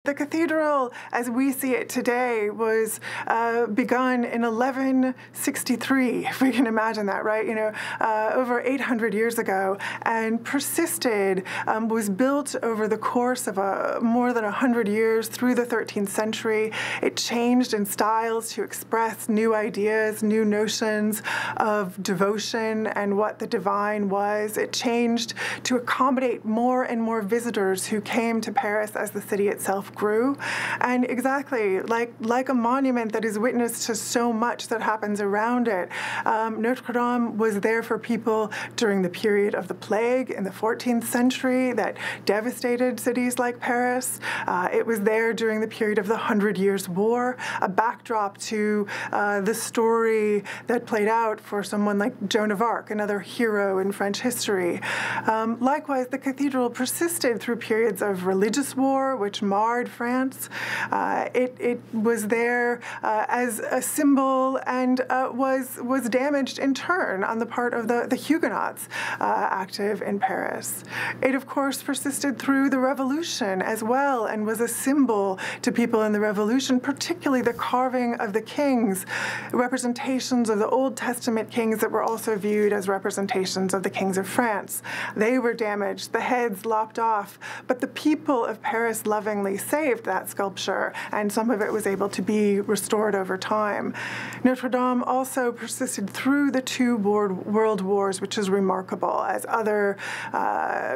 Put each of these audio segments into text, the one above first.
The cathedral, as we see it today, was begun in 1163, if we can imagine that, right? Over 800 years ago, and persisted, was built over the course of more than 100 years through the 13th century. It changed in styles to express new ideas, new notions of devotion and what the divine was. It changed to accommodate more and more visitors who came to Paris as the city itself grew. And exactly, like a monument that is witness to so much that happens around it, Notre-Dame was there for people during the period of the plague in the 14th century that devastated cities like Paris. It was there during the period of the 100 Years' War, a backdrop to the story that played out for someone like Joan of Arc, another hero in French history. Likewise, the cathedral persisted through periods of religious war, which marred France. It was there as a symbol and was damaged in turn on the part of the Huguenots active in Paris. It, of course, persisted through the Revolution as well and was a symbol to people in the Revolution, particularly the carving of the kings, representations of the Old Testament kings that were also viewed as representations of the kings of France. They were damaged, the heads lopped off, but the people of Paris lovingly saved that sculpture, and some of it was able to be restored over time. Notre-Dame also persisted through the two world wars, which is remarkable, as other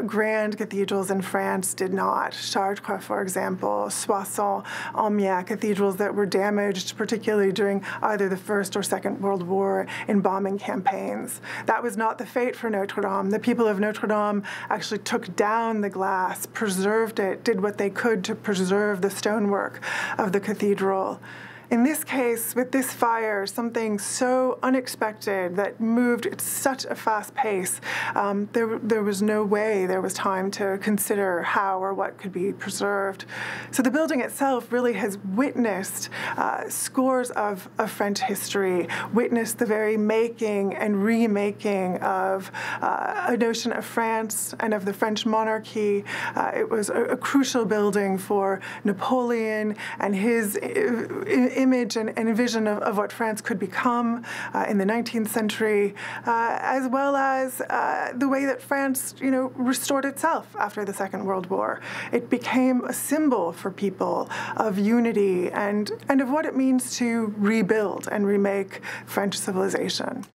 grand cathedrals in France did not. Chartres, for example, Soissons, Amiens, cathedrals that were damaged, particularly during either the First or Second World War in bombing campaigns. That was not the fate for Notre-Dame. The people of Notre-Dame actually took down the glass, preserved it, did what they could to preserve the stonework of the cathedral. In this case, with this fire, something so unexpected that moved at such a fast pace, there was no way there was time to consider how or what could be preserved. So the building itself really has witnessed scores of French history, witnessed the very making and remaking of a notion of France and of the French monarchy. It was a crucial building for Napoleon and his image and vision of what France could become in the 19th century, as well as the way that France, restored itself after the Second World War. It became a symbol for people of unity and of what it means to rebuild and remake French civilization.